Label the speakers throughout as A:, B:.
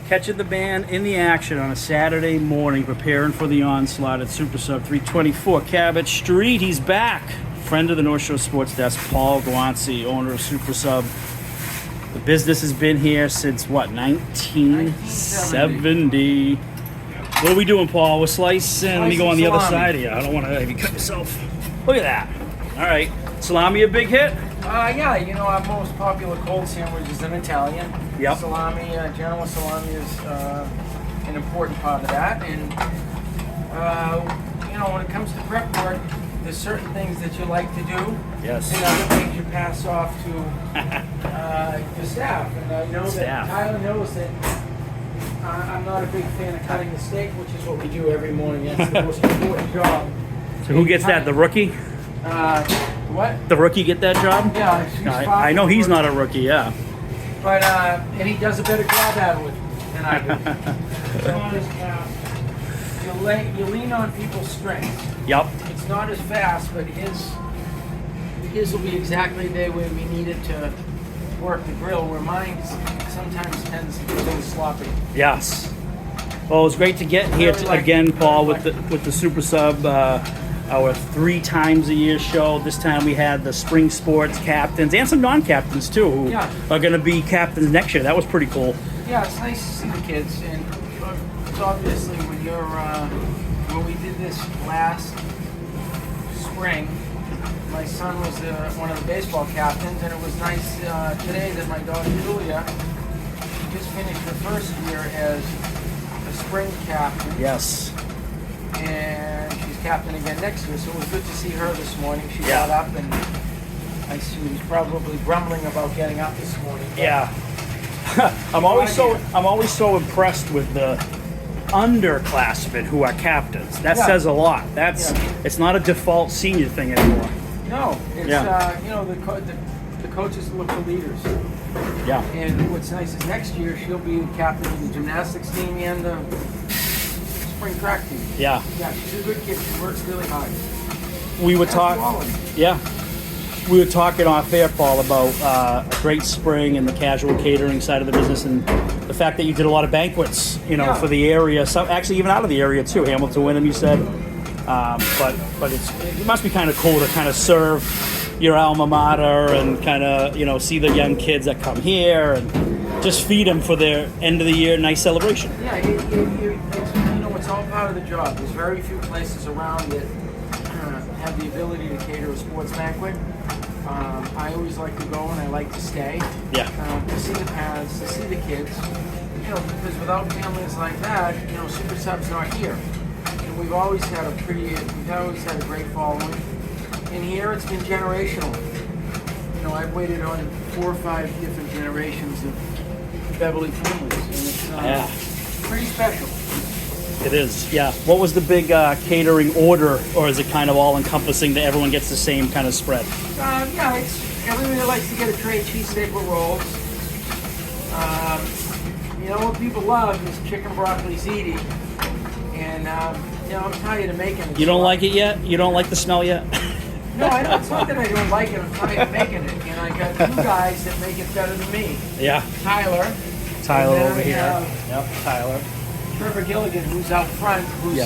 A: Catching the band in the action on a Saturday morning, preparing for the onslaught at Super Sub 324 Cabot Street. He's back. Friend of the North Shore Sports Desk, Paul Guanci, owner of Super Sub. The business has been here since, what, 1970? What are we doing, Paul? We're slicing. Let me go on the other side here. I don't want to have you cut yourself. Look at that. All right. Salami a big hit?
B: Yeah, you know, our most popular cold sandwich is an Italian.
A: Yep.
B: Salami, Genoa salami is an important part of that. And, you know, when it comes to prep work, there's certain things that you like to do.
A: Yes.
B: And other things you pass off to your staff. And I know that Tyler knows that I'm not a big fan of cutting the steak, which is what we do every morning. That's the most important job.
A: So who gets that? The rookie?
B: What?
A: The rookie get that job?
B: Yeah,
A: I know he's not a rookie, yeah.
B: But, and he does a better job at it than I do. You lean on people's strengths.
A: Yep.
B: It's not as fast, but his will be exactly the way we need it to work the grill, where mine sometimes tends to be a little sloppy.
A: Yes. Well, it was great to get here again, Paul, with the Super Sub, our 3 times a year show. This time we had the spring sports captains and some non-captains too, who are going to be captains next year. That was pretty cool.
B: Yeah, it's nice to see the kids, and it's obviously when we did this last spring, my son was one of the baseball captains, and it was nice today that my daughter Julia, she just finished her first year as a spring captain.
A: Yes.
B: And she's captain again next year, so it was good to see her this morning. She got up, and she was probably grumbling about getting up this morning.
A: Yeah. I'm always so impressed with the underclassmen who are captains. That says a lot. It's not a default senior thing anymore.
B: No, it's you know, the coaches look for leaders.
A: Yeah.
B: And what's nice is next year she'll be captain of the gymnastics team and the spring track team.
A: Yeah.
B: Yeah, she's a good kid. She works really hard.
A: We were talking. Yeah. We were talking off air, Paul, about a great spring and the casual catering side of the business, and the fact that you did a lot of banquets, you know, for the area. Some actually even out of the area too. Hamilton, Wyndham, you said. But it must be kind of cool to kind of serve your alma mater and kind of, you know, see the young kids that come here and just feed them for their end of the year nice celebration.
B: Yeah, it's all part of the job. There's very few places around that have the ability to cater a sports banquet. I always like to go, and I like to stay. Yeah. To see the parents, to see the kids. You know, because without families like that, you know, Super Sub's not here. And we've always had a great following. And here it's been generational. You know, I've waited on 4 or 5 different generations of Beverly families, and it's pretty special.
A: It is, yeah. What was the big catering order, or is it kind of all-encompassing that everyone gets the same kind of spread?
B: Yeah, it's everybody likes to get a tray of cheesesteak with rolls. You know, what people love is chicken broccoli ziti, and you know, I'm tired of making it.
A: You don't like it yet? You don't like the smell yet?
B: No, it's not that I don't like it. I'm tired of making it, and I got 2 guys that make it better than me.
A: Yeah.
B: Tyler
A: over here. Yep, Tyler.
B: Trevor Gilligan, who's out front, whose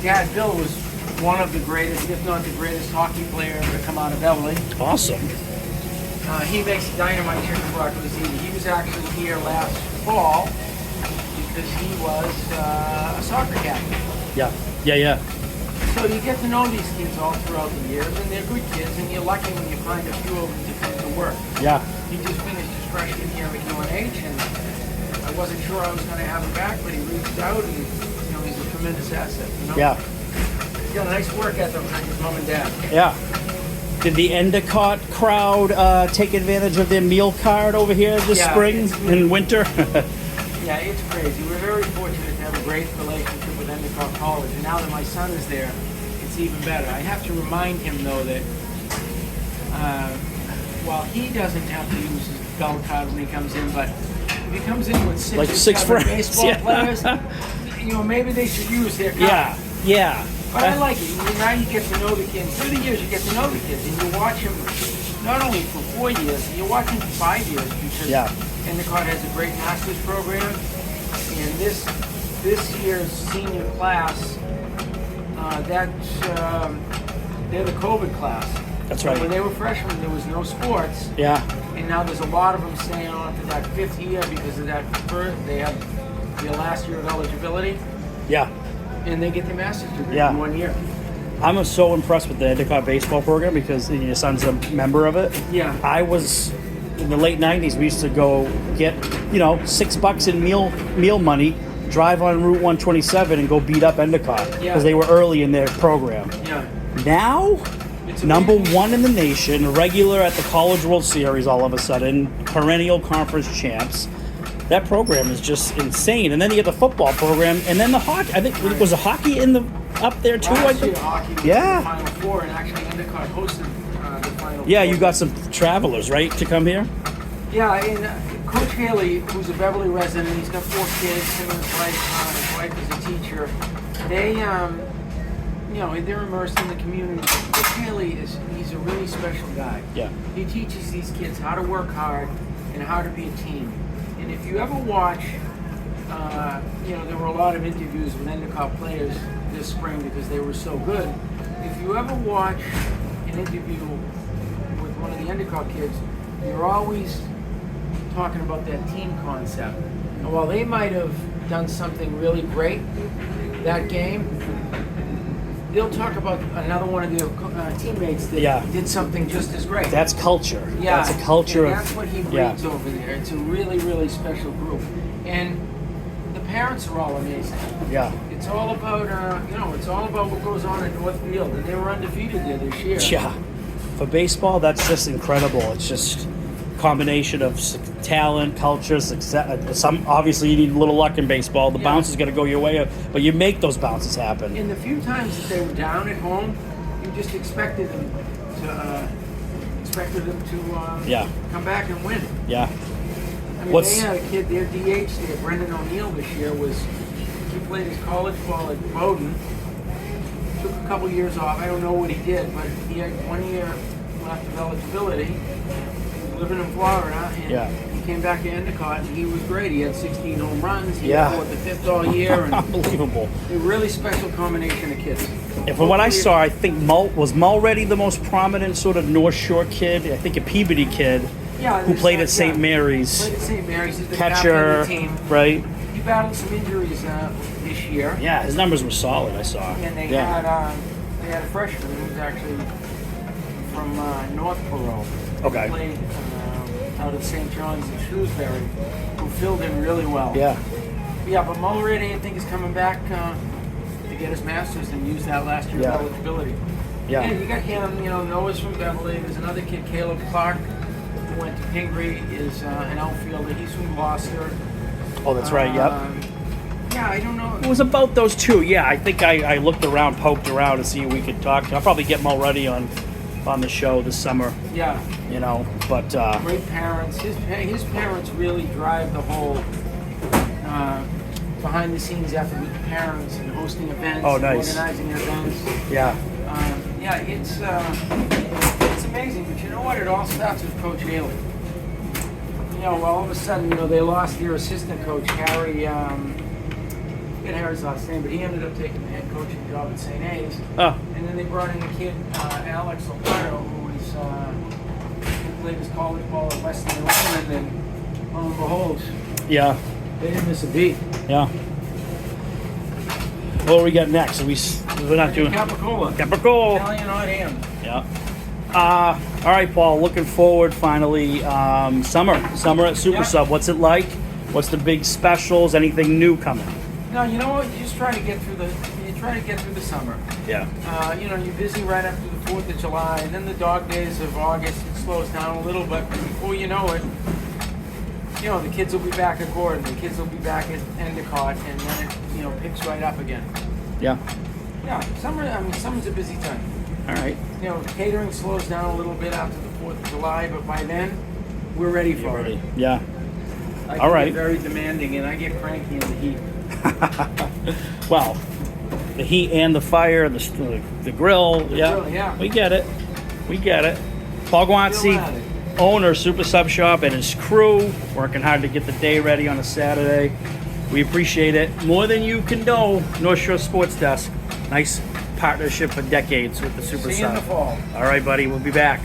B: dad Bill was one of the greatest, if not the greatest, hockey player to come out of Beverly.
A: Awesome.
B: He makes dynamite chicken broccoli ziti. He was actually here last fall because he was a soccer captain.
A: Yeah.
B: So you get to know these kids all throughout the years, and they're good kids, and you're lucky when you find a few of them to come to work.
A: Yeah.
B: He just finished his freshman year at UNH, and I wasn't sure I was going to have him back, but he reached out, and you know, he's a tremendous asset. You know?
A: Yeah.
B: He's got a nice work ethic like his mom and dad.
A: Yeah. Did the Endicott crowd take advantage of their meal card over here this spring and winter?
B: Yeah, it's crazy. We're very fortunate to have a great relationship with Endicott College, and now that my son is there, it's even better. I have to remind him, though, that while he doesn't have to use his bell card when he comes in, but if he comes in with 6 or 7 baseball players, you know, maybe they should use their card.
A: Yeah.
B: But I like it. Now you get to know the kids. Through the years, you get to know the kids, and you watch them not only for 4 years, you watch them for 5 years, because Endicott has a great master's program, and this year's senior class, they're the COVID class.
A: That's
B: So
A: right.
B: when they were freshmen, there was no sports.
A: Yeah.
B: And now there's a lot of them staying on for that 5th year because of that they have their last year of eligibility,
A: Yeah.
B: and they get their master's degree
A: Yeah.
B: in 1 year.
A: I'm so impressed with the Endicott baseball program because your son's a member of it.
B: Yeah.
A: I was in the late '90s. We used to go get $6 in meal money, drive on Route 127, and go beat up Endicott because
B: Yeah.
A: they were early in their program.
B: Yeah.
A: Now,
B: It's
A: number
B: amazing.
A: 1 in the nation, regular at the College World Series. All of a sudden, perennial conference champs. That program is just insane. And then you get the football program, and then the hockey. I think was the hockey up there too. I
B: Last
A: think.
B: year, hockey was
A: Yeah.
B: in the Final Four, and actually Endicott hosted the Final
A: Yeah,
B: Four.
A: you got some travelers, right, to come here?
B: Yeah, and Coach Haley, who's a Beverly resident, he's got 4 kids, him and his wife is a teacher. They, they're immersed in the community. Coach Haley he's a really special guy.
A: Yeah.
B: He teaches these kids how to work hard and how to be a team. And if you ever watch, there were a lot of interviews with Endicott players this spring because they were so good. If you ever watch an interview with one of the Endicott kids, you're always talking about that team concept. And while they might have done something really great that game, they'll talk about another one of their teammates that did something just as great.
A: That's culture.
B: Yeah,
A: That's a culture
B: and
A: of.
B: that's what he
A: yeah.
B: breeds over there. It's a really, really special group, and the parents are all amazing.
A: Yeah.
B: It's all about, it's all about what goes on at Northfield, and they were undefeated there this year.
A: Yeah. For baseball, that's just incredible. It's just a combination of talent, culture, success. Obviously, you need a little luck in baseball. The bounce is going to go your way, but you make those bounces happen.
B: And the few times that they were down at home, you just expected them to come back and win.
A: Yeah.
B: I mean, they had a kid, their DH there, Brendan O'Neill this year, he played his college ball at Bowdoin, took a couple years off, I don't know what he did, but he had 1 year left of eligibility, he was living in Florida, and he came back to Endicott, and he was great. He had 16 home runs, he scored the 5th all year, and
A: Unbelievable.
B: a really special combination of kids.
A: And from what I saw, I think Mulready the most prominent sort of North Shore kid. I think a Peabody kid who played at St. Mary's.
B: Played at St. Mary's. He's the
A: Catcher,
B: captain of the team.
A: right?
B: He battled some injuries this year.
A: Yeah, his numbers were solid, I saw.
B: And they had a freshman who was actually from North Perot.
A: Okay.
B: He played out of St. John's in Shrewsbury, who filled in really well.
A: Yeah.
B: Yeah, but Mulready, I think, is coming back to get his master's and use that last year of eligibility.
A: Yeah.
B: You got him, Noah's from Beverly. There's another kid, Caleb Clark, who went to Pingree, is an outfielder. He's from Gloucester.
A: Oh, that's right, yep.
B: Yeah, I don't know.
A: It was about those two, yeah. I think I looked around, poked around to see who we could talk to. I'll probably get Mulready on the show this summer.
B: Yeah.
A: But...
B: Great parents. His parents really drive the whole behind-the-scenes effort with the parents and hosting events, organizing events.
A: Yeah.
B: It's amazing, but you know what? It all starts with Coach Haley. All of a sudden, they lost their assistant coach, Harry. I forget Harry's last name, but he ended up taking the head coaching job at St. A's.
A: Oh.
B: And then they brought in a kid, Alex Lombardo, who played his college ball at Western New England, and lo and behold,
A: Yeah.
B: they didn't miss a beat.
A: Yeah. What do we got next? We're not doing...
B: Capicola.
A: Capicola.
B: Italian hot ham.
A: Yeah. All right, Paul. Looking forward, finally. Summer at Super Sub. What's it like? What's the big specials? Anything new coming?
B: No, you know what? You just try to get through the summer.
A: Yeah.
B: You're busy right after the 4th of July, and then the dog days of August, it slows down a little, but before you know it, the kids will be back at Gordon, the kids will be back at Endicott, and then it, picks right up again.
A: Yeah.
B: Yeah, summer's a busy time.
A: All right.
B: Catering slows down a little bit after the 4th of July, but by then, we're ready for it.
A: Yeah.
B: I
A: All right.
B: get very demanding, and I get cranky in the heat.
A: Well, the heat and the fire, the grill.
B: Grill, yeah.
A: We get it. Paul Guanci, owner, Super Sub Shop, and his crew, working hard to get the day ready on a Saturday. We appreciate it more than you can know. North Shore Sports Desk. Nice partnership for decades with the Super
B: See you in the
A: Sub.
B: fall.
A: All right, buddy. We'll be back.